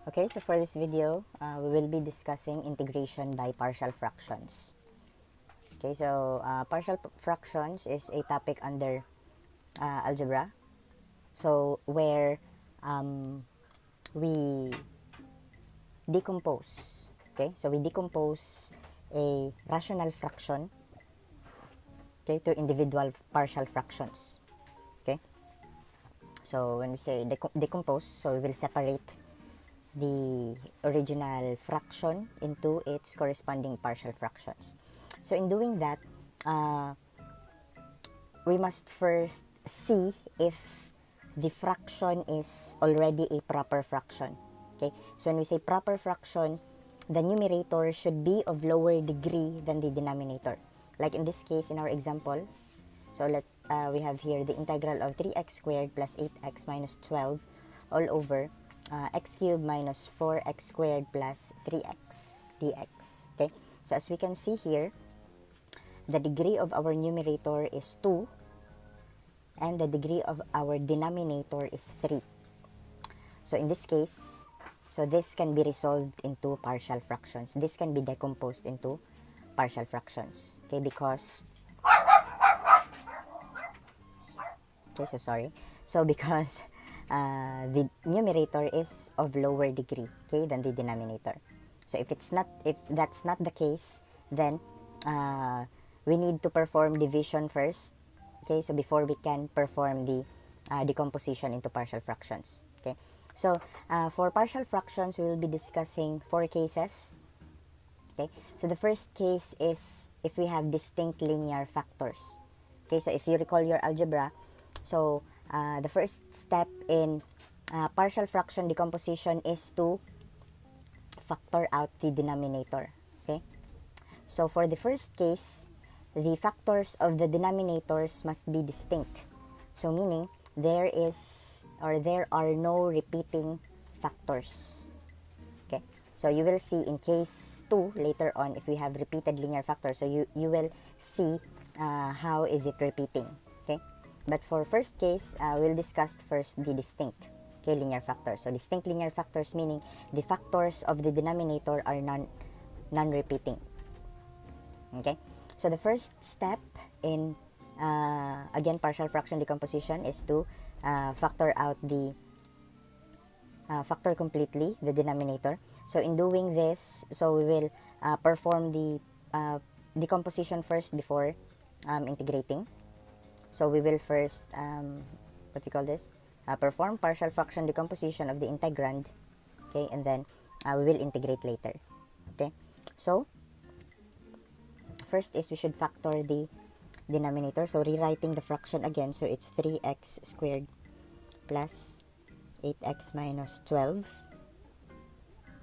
Okay, so for this video, we will be discussing integration by partial fractions. Okay, so partial fractions is a topic under algebra. So where we decompose. Okay, so we decompose a rational fraction, okay, to individual partial fractions. Okay, so when we say decompose, so we will separate the original fraction into its corresponding partial fractions. So in doing that, we must first see if the fraction is already a proper fraction. Okay, so when we say proper fraction, the numerator should be of lower degree than the denominator. Like in this case, in our example, so we have here the integral of 3x squared plus 8x minus 12 all over x cubed minus 4x squared plus 3x dx. Okay, so as we can see here, the degree of our numerator is 2 and the degree of our denominator is 3. So in this case, so this can be resolved into partial fractions. This can be decomposed into partial fractions. Okay, because because the numerator is of lower degree, okay, than the denominator. So if that's not the case, then we need to perform division first, okay, so before we can perform the decomposition into partial fractions. Okay, so for partial fractions, we will be discussing 4 cases. Okay, so the first case is if we have distinct linear factors. Okay, so if you recall your algebra, so the first step in partial fraction decomposition is to factor out the denominator. Okay, so for the first case, the factors of the denominators must be distinct. So meaning there are no repeating factors. Okay, so you will see in case 2 later on, if we have repeated linear factors, so you will see how is it repeating. Okay, but for first case, we'll discuss first the distinct, okay, linear factors. So distinct linear factors meaning the factors of the denominator are non-repeating. Okay, so the first step in again partial fraction decomposition is to factor out the factor completely the denominator. So in doing this, so we will perform the decomposition first before integrating. So we will first perform partial fraction decomposition of the integrand, okay, and then we will integrate later. Okay, so first is we should factor the denominator. So rewriting the fraction again, so it's 3x squared plus 8x minus 12,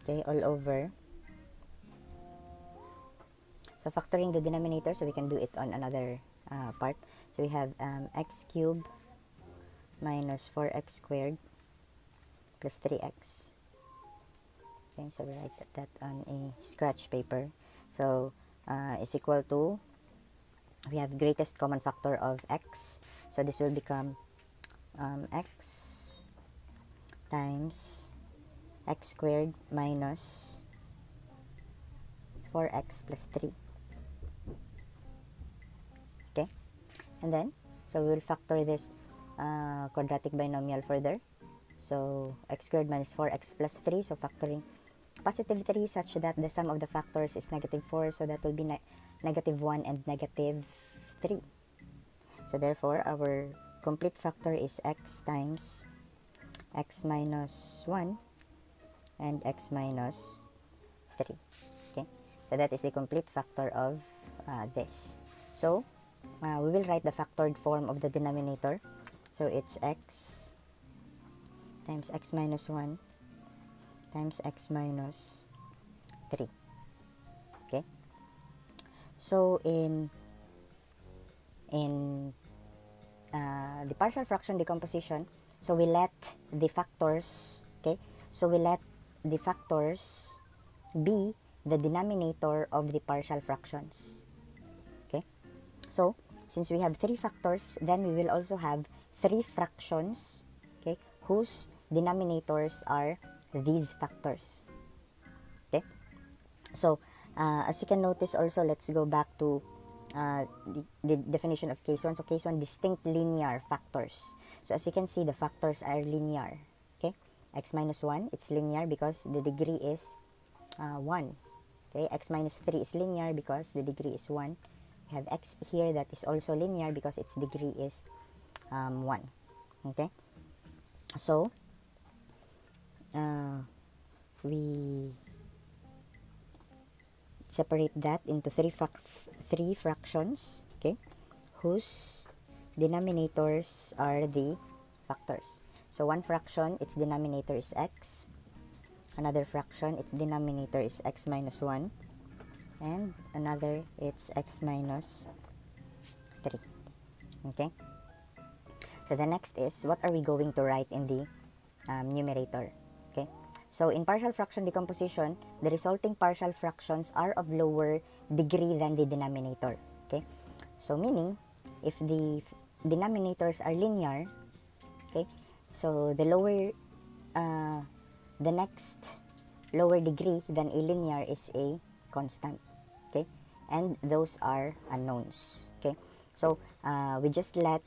okay, all over. So factoring the denominator, so we can do it on another part. So we have x cubed minus 4x squared plus 3x. Okay, so we write that on a scratch paper. So is equal to, we have greatest common factor of x. So this will become x times x squared minus 4x plus 3. Okay, and then so we will factor this quadratic binomial further. So x squared minus 4x plus 3, so factoring positive 3 such that the sum of the factors is negative 4, so that will be negative 1 and negative 3. So therefore our complete factor is x times x minus 1 and x minus 3. Okay, so that is the complete factor of this. So we will write the factored form of the denominator. So it's x times x minus 1 times x minus 3. Okay, so in the partial fraction decomposition, so we let the factors, okay, so we let the factors be the denominator of the partial fractions. Okay, so since we have 3 factors, then we will also have 3 fractions, okay, whose denominators are these factors. Okay, so as you can notice also, let's go back to the definition of case 1. So case 1, distinct linear factors. So as you can see, the factors are linear. Okay, x minus 1, it's linear because the degree is 1. Okay, x minus 3 is linear because the degree is 1. We have x here that is also linear because its degree is 1. Okay, so we separate that into three fractions, okay, whose denominators are the factors. So one fraction, its denominator is x. Another fraction, its denominator is x minus 1. And another, it's x minus 3. Okay? So the next is, what are we going to write in the numerator? Okay? So in partial fraction decomposition, the resulting partial fractions are of lower degree than the denominator. Okay? So meaning, if the denominators are linear, okay, so the next lower degree than a linear is a constant. Okay, and those are unknowns. Okay, so we just let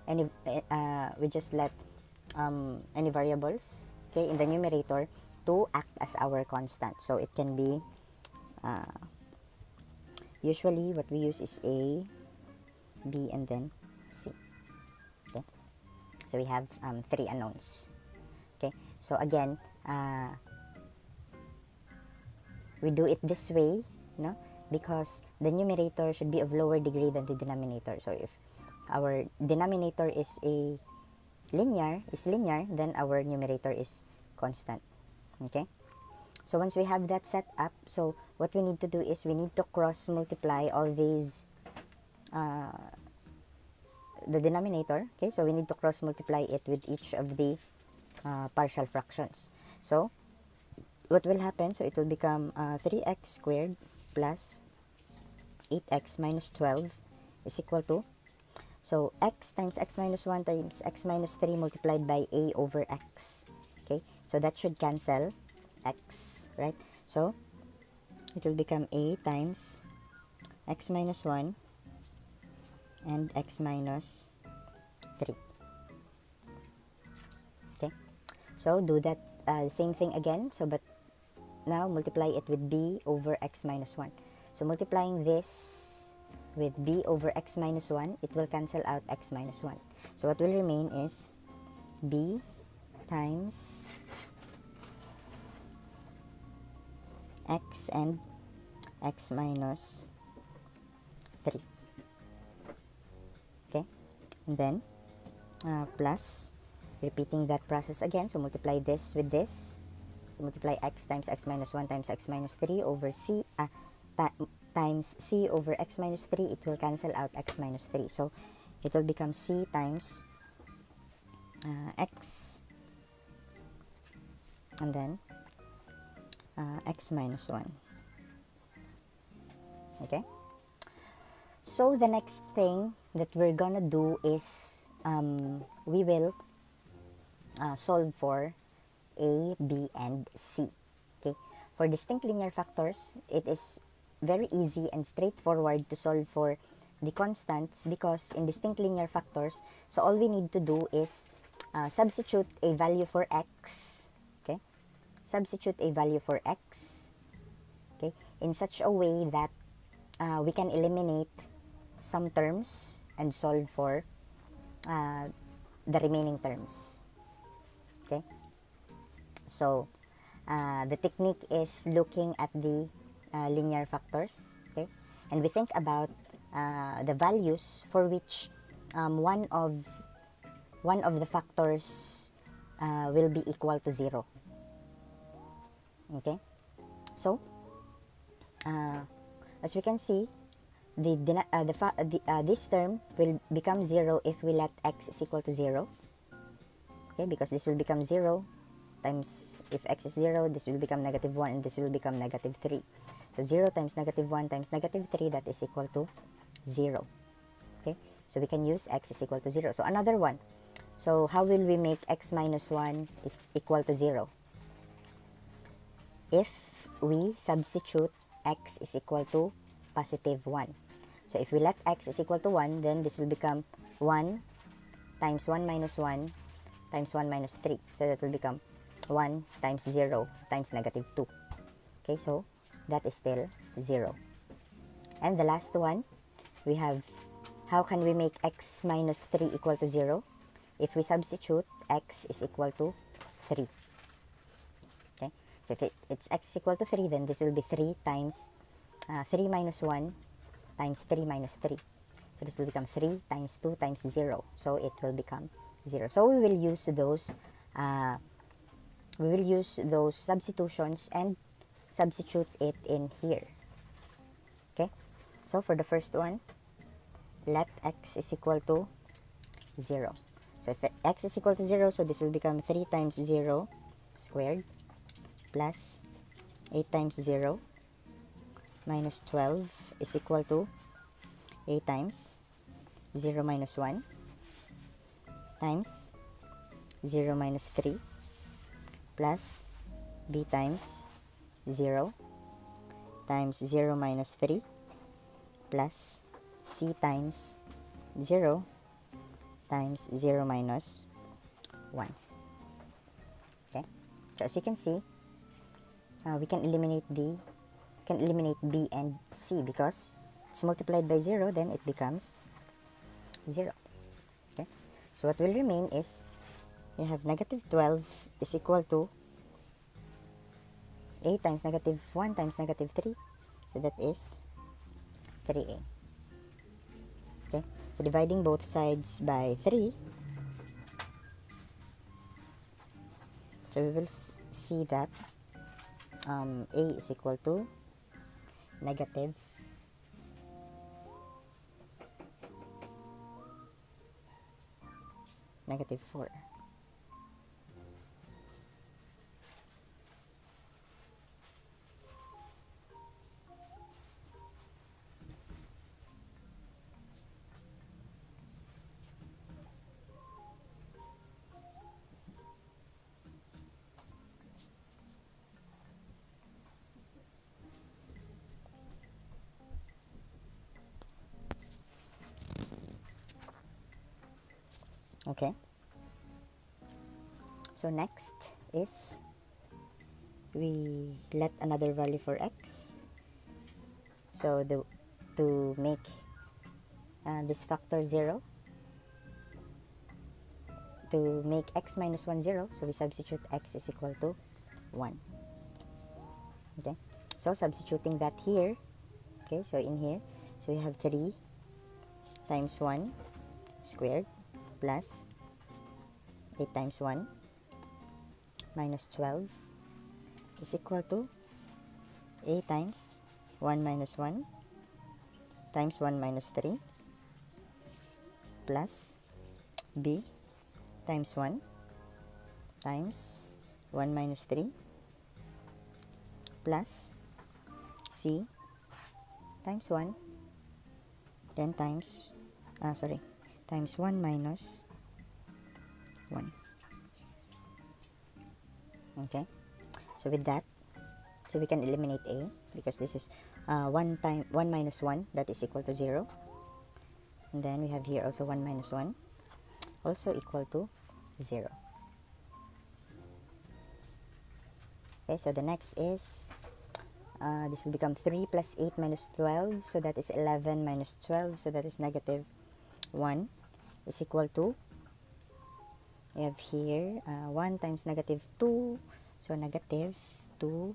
any variables, okay, in the numerator to act as our constant. So it can be usually what we use is a, b, and then c. Okay, so we have 3 unknowns. Okay, so again, we do it this way, no, because the numerator should be of lower degree than the denominator. So if our denominator is linear, then our numerator is constant. Okay, so once we have that set up, so what we need to do is we need to cross multiply all these the denominator. Okay, so we need to cross multiply it with each of the partial fractions. So what will happen? So it will become 3x squared plus 8x minus 12 is equal to, so x times x minus 1 times x minus 3 multiplied by a over x. Okay, so that should cancel x, right? So it will become a times x minus 1 and x minus 3. Okay, so do that same thing again. So but now multiply it with b over x minus 1. So multiplying this with b over x minus 1, it will cancel out x minus 1. So what will remain is b times x and x minus 3. Okay, and then plus, repeating that process again. So multiply this with this. So multiply x times x minus 1 times x minus 3 over c times c over x minus 3. It will cancel out x minus 3. So it will become c times x and then x minus 1. Okay, so the next thing that we're gonna do is we will solve for a, b, and c. Okay, for distinct linear factors, it is very easy and straightforward to solve for the constants, because in distinct linear factors, so all we need to do is substitute a value for x. Okay, substitute a value for x, okay, in such a way that we can eliminate some terms and solve for the remaining terms. Okay, so the technique is looking at the linear factors, okay, and we think about the values for which one of the factors will be equal to 0. Okay, so as we can see, this term will become 0 if we let x is equal to 0. Okay, because this will become 0 times, if x is 0, this will become negative 1, and this will become negative 3. So 0 times negative 1 times negative 3, that is equal to 0. Okay, so we can use x is equal to 0. So another one. So how will we make x minus 1 is equal to 0? if we substitute x is equal to positive 1. So if we let x is equal to 1, then this will become 1 times 1 minus 1 times 1 minus 3. So that will become 1 times 0 times negative 2. Okay, so that is still 0. And the last one, we have, how can we make x minus 3 equal to 0? If we substitute x is equal to 3. Okay, so if it's x is equal to 3, then this will be 3 times 3 minus 1 times 3 minus 3. So this will become 3 times 2 times 0. So it will become 0. So we will use those substitutions and substitute it in here. Okay, so for the first one, let x is equal to 0. So if x is equal to 0, so this will become 3 times 0 squared plus 8 times 0 minus 12 is equal to 8 times 0 minus 1 times 0 minus 3 plus b times 0 times 0 minus 3 plus c times 0 times 0 minus 1. Okay, so as you can see, we can eliminate b and c because it's multiplied by 0, then it becomes 0. Okay, so what will remain is you have negative 12 is equal to 8 times negative 1 times negative 3, so that is 3a. Okay, so dividing both sides by 3, so we will see that a is equal to negative 4. Okay, so next is we let another value for x. So to make this factor 0, to make x minus 1 0, so we substitute x is equal to 1. Okay, so substituting that here, okay, so in here, so we have 3 times 1 squared plus 8 times 1 minus 12 is equal to a times 1 minus 1 times 1 minus 3 plus b times 1 times 1 minus 3 plus c times 1 then times times 1 minus 1. Okay, so with that, so we can eliminate a because this is 1 minus 1, that is equal to 0, and then we have here also 1 minus 1 also equal to 0. Okay, so the next is this will become 3 plus 8 minus 12, so that is 11 minus 12, so that is negative 1 is equal to, we have here 1 times negative 2, so negative 2b.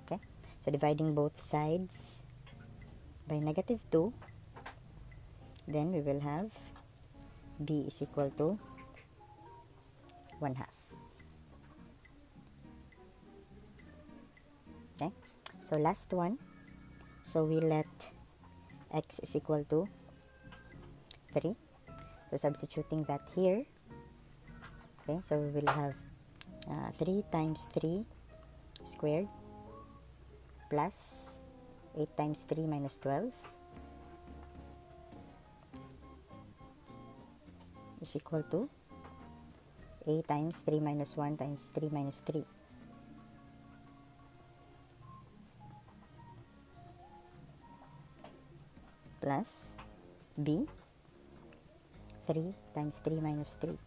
Okay, so dividing both sides by negative 2, then we will have b is equal to 1/2. Okay, so last one, so we let x is equal to 3, so substituting that here, okay, so we will have 3 times 3 squared plus 8 times 3 minus 12 is equal to A times 3 minus 1 times 3 minus 3. Plus B, 3 times 3 minus 3.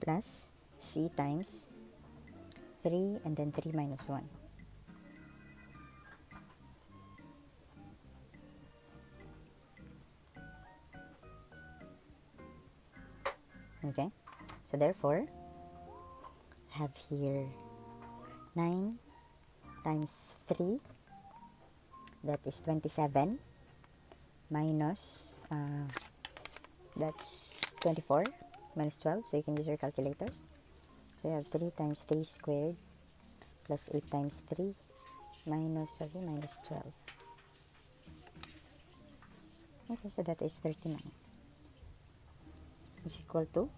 Plus C times 3 and then 3 minus 1. Okay, so therefore, have here 9 times 3, that is 27, minus, that's 24, minus 12, so you can use your calculators. So you have 3 times 3 squared, plus 8 times 3, minus 12. Okay, so that is 39. Is equal to,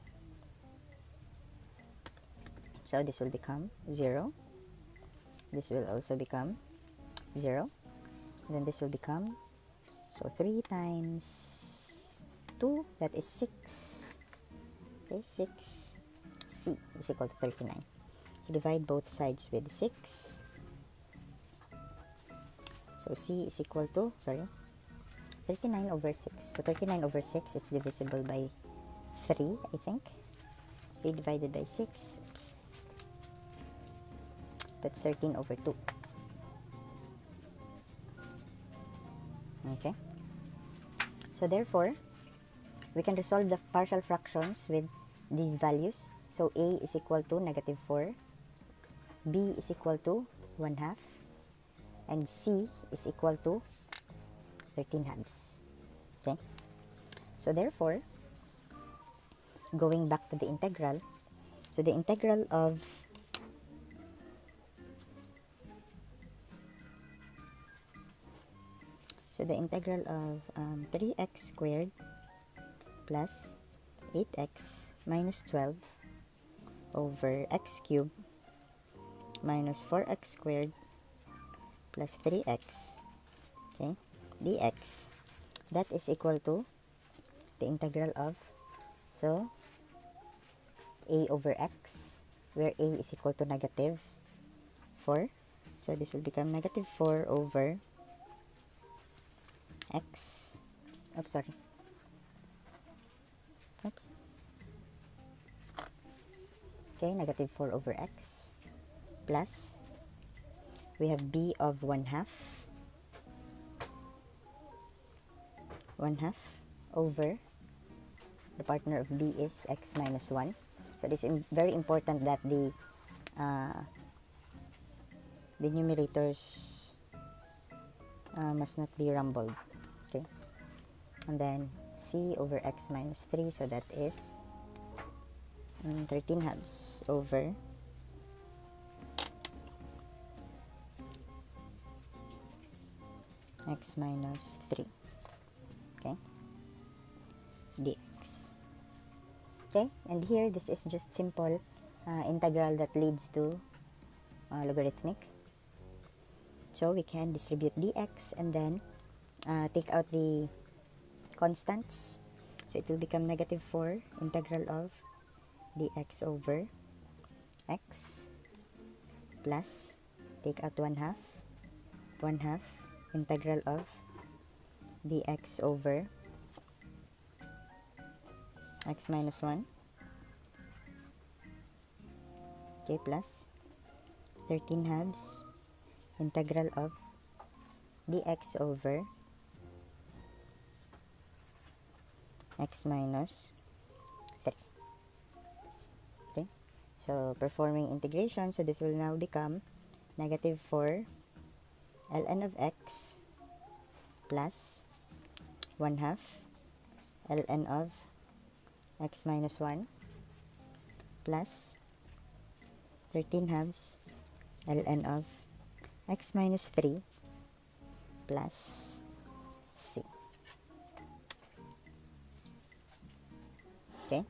so this will become 0. This will also become 0. And then this will become, so 3 times 2, that is 6. Okay, 6. C is equal to 39. So divide both sides with 6. So C is equal to, 39 over 6. So 39 over 6, it's divisible by 3, I think. 3 divided by 6. Oops. That's 13 over 2. Okay. So therefore, we can resolve the partial fractions with these values. So A is equal to negative 4. B is equal to 1/2. And C is equal to 13/2. Okay. So therefore, going back to the integral, so the integral of So the integral of 3x squared plus 8x minus 12 over x cubed minus 4x squared plus 3x, okay, dx, that is equal to the integral of, so a over x, where a is equal to negative 4. So this will become negative 4 over x, okay, negative 4 over x, plus we have b of 1/2 over, the partner of b is x minus 1. So this is very important that the numerators must not be rumbled. Okay, and then c over x minus 3, so that is 13/2 over x minus 3, okay, dx. Okay, and here this is just simple integral that leads to logarithmic. So we can distribute dx and then take out the constants. So it will become negative 4 integral of dx over x, plus take out 1/2 integral of dx over x minus 1, okay, plus 13/2 integral of dx over x minus 3. Okay, so performing integration, so this will now become negative 4 ln of x plus 1/2 ln of x minus 1 plus 13/2 ln of x minus 3 plus c. Okay,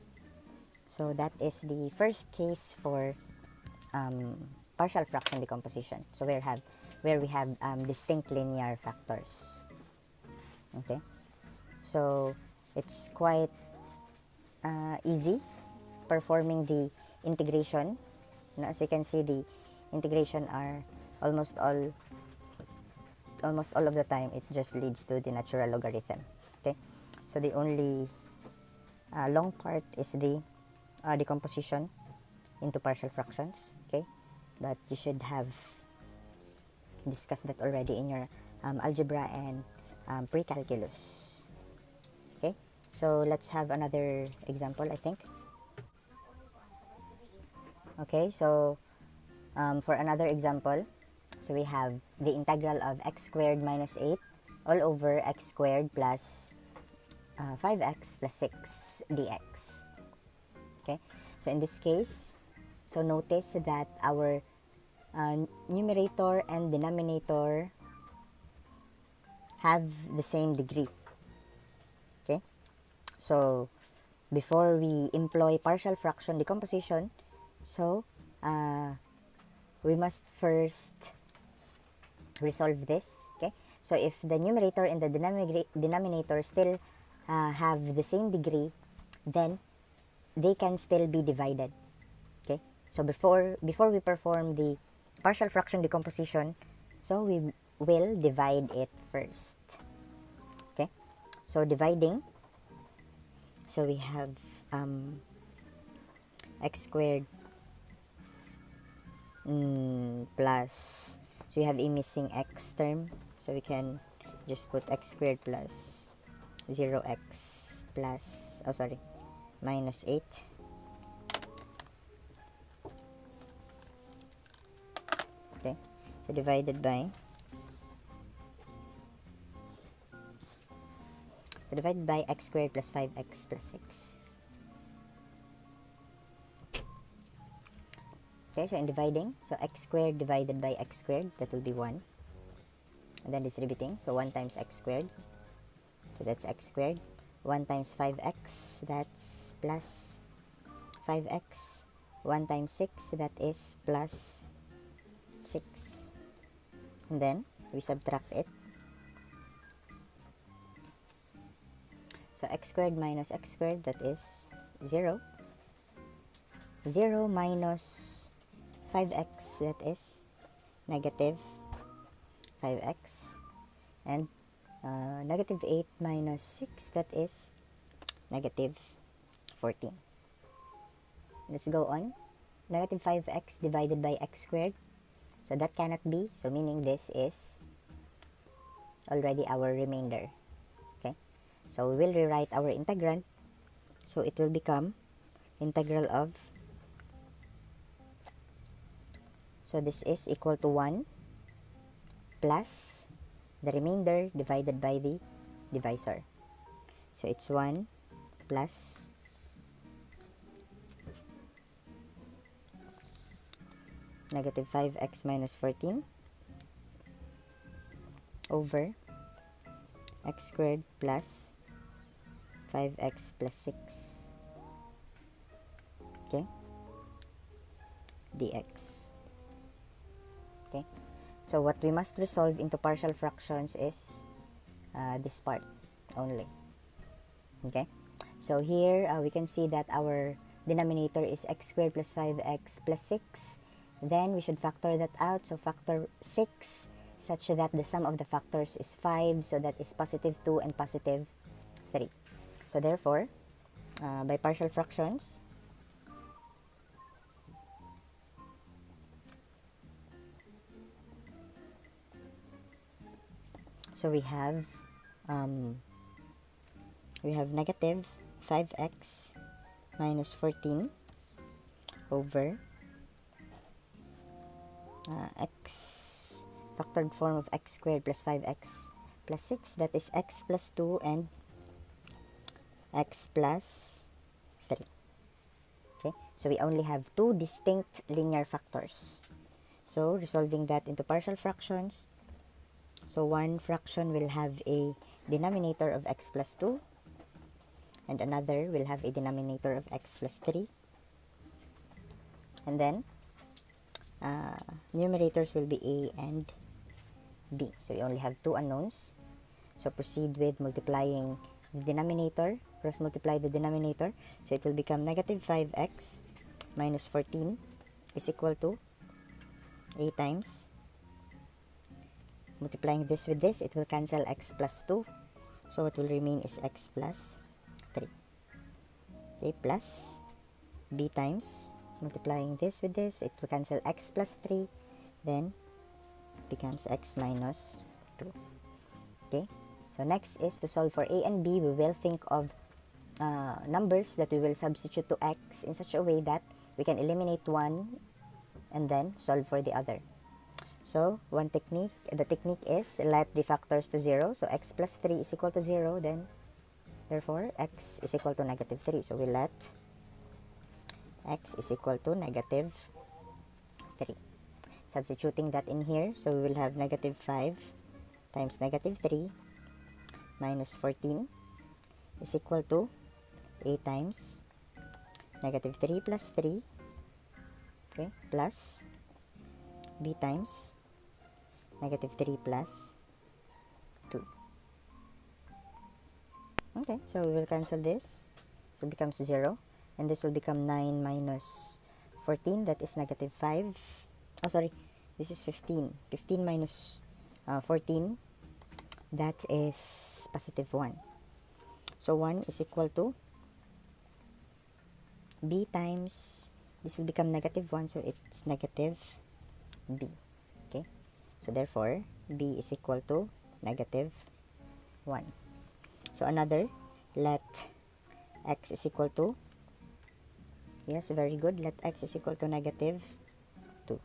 so that is the first case for partial fraction decomposition. So where we have distinct linear factors. Okay, so it's quite easy performing the integration. Now, as you can see, the integration are almost all of the time it just leads to the natural logarithm. Okay, so the only long part is the decomposition into partial fractions. Okay, but you should have discussed that already in your algebra and pre-calculus. Okay, so let's have another example, I think. Okay, so for another example, so we have the integral of x squared minus 8 all over x squared plus 5x plus 6 dx. Okay, so in this case, so notice that our numerator and denominator have the same degree. Okay, so before we employ partial fraction decomposition, so we must first resolve this. Okay, so if the numerator and the denominator still have the same degree, then they can still be divided. Okay, so before we perform the partial fraction decomposition, so we will divide it first. Okay, so dividing, so we have x squared plus, so we have a missing x term, so we can just put x squared plus 0x plus, oh sorry, minus 8. Okay, so divided by, x squared plus 5x plus 6. Okay, so in dividing, so x squared divided by x squared, that will be 1. And then distributing, so 1 times x squared, so that's x squared. 1 times 5x, that's plus 5x. 1 times 6, that is plus 6. And then we subtract it. So x squared minus x squared, that is 0. 0 minus 5x, that is negative 5x. And negative 8 minus 6, that is negative 14. Let's go on. Negative 5x divided by x squared. So that cannot be. So meaning this is already our remainder. Okay. So we will rewrite our integrand. So it will become integral of, so this is equal to 1 plus the remainder divided by the divisor. So it's 1 plus negative 5x minus 14 over x squared plus 5x plus 6. Okay, dx. Okay, so what we must resolve into partial fractions is this part only. Okay, so here we can see that our denominator is x squared plus 5x plus 6. Then we should factor that out, so factor 6 such that the sum of the factors is 5, so that is positive 2 and positive 3. So therefore, by partial fractions, so we have negative 5x minus 14 over x factored form of x squared plus 5x plus 6, that is x plus 2 and x plus 3. Okay, so we only have two distinct linear factors. So resolving that into partial fractions, so one fraction will have a denominator of x plus 2 and another will have a denominator of x plus 3, and then numerators will be a and b. So we only have two unknowns. So proceed with multiplying the denominator, cross multiply the denominator. So it will become negative 5x minus 14 is equal to a times, multiplying this with this, it will cancel x plus 2. So what will remain is x plus 3. Okay, plus b times, multiplying this with this, it will cancel x plus 3. Then becomes x minus 2. Okay, so next is to solve for a and b. We will think of numbers that we will substitute to x in such a way that we can eliminate one and then solve for the other. So one technique, the technique is let the factors to 0. So x plus 3 is equal to 0, then therefore x is equal to negative 3. So we let x is equal to negative 3. Substituting that in here, so we will have negative 5 times negative 3 minus 14 is equal to a times negative 3 plus 3, okay, plus b times negative 3 plus 2. Okay, so we will cancel this. So it becomes 0. And this will become 9 minus 14. That is negative 5. Oh, sorry. This is 15. 15 minus 14. That is positive 1. So 1 is equal to b times, this will become negative 1. So it's negative b. Okay. So therefore, b is equal to negative 1. So another, let x is equal to, yes, very good, let x is equal to negative 2.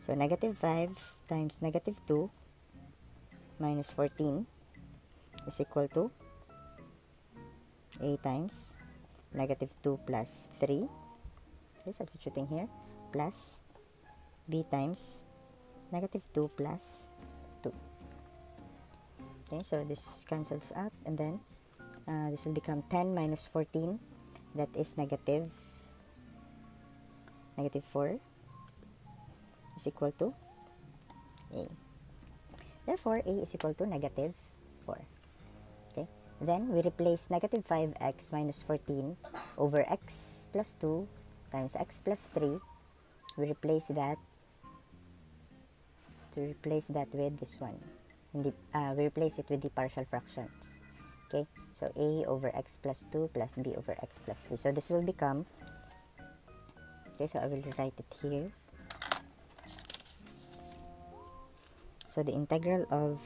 So negative 5 times negative 2 minus 14 is equal to a times negative 2 plus 3. Okay, substituting here, plus b times negative 2 plus 2. Okay, so this cancels out, and then this will become 10 minus 14. That is negative 4 is equal to a. Therefore, a is equal to negative 4. Okay, then we replace negative 5x minus 14 over x plus 2 times x plus 3. We replace that with this one. We replace it with the partial fractions. Okay, so a over x plus 2 plus b over x plus 3. So this will become, okay, so I will write it here. So the integral of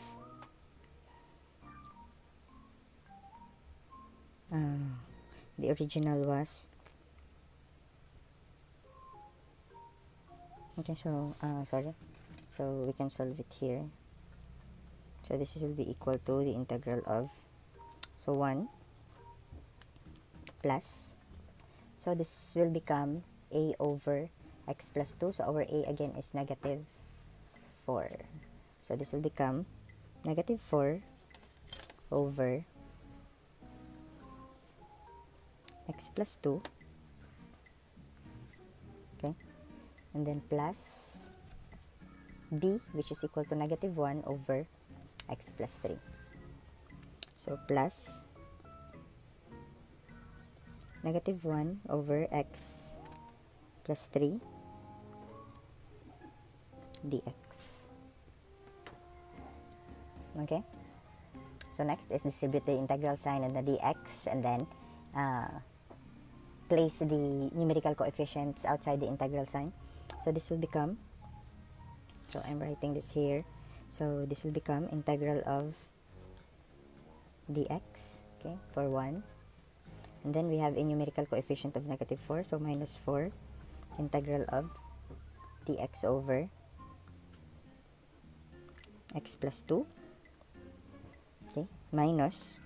the original was, okay, so sorry, so we can solve it here. So this will be equal to the integral of, so 1 plus, so this will become a over x plus 2. So our a again is negative 4. So this will become negative 4 over x plus 2. Okay, and then plus b, which is equal to negative 1 over x plus 3. So plus negative 1 over x plus 3 dx. Okay, so next is distribute the integral sign and the dx, and then place the numerical coefficients outside the integral sign. So this will become, so I'm writing this here, so this will become integral of dx, okay, for 1, and then we have a numerical coefficient of negative 4, so minus 4 integral of dx over x plus 2, okay, minus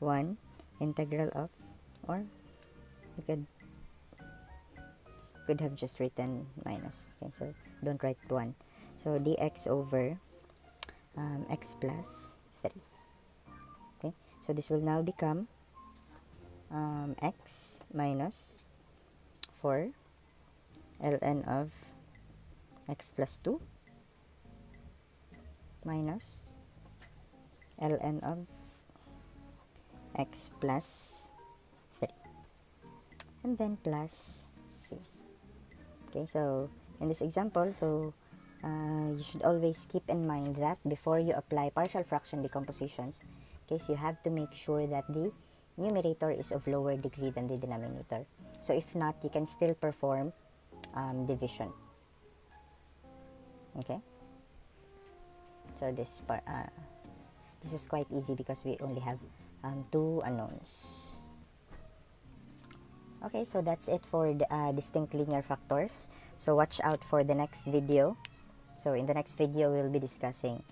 1 integral of, or we could have just written minus, okay, so don't write 1, so dx over x plus 3. Okay, so this will now become x minus 4 ln of x plus 2 minus ln of x plus 3, and then plus c. Okay, so in this example, so you should always keep in mind that before you apply partial fraction decompositions, okay, so you have to make sure that the numerator is of lower degree than the denominator. So if not, you can still perform division. Okay, so this part, this was quite easy because we only have 2 unknowns. Okay, so that's it for the distinct linear factors. So watch out for the next video. So in the next video, we'll be discussing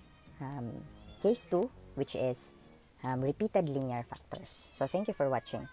case 2, which is repeated linear factors. So thank you for watching.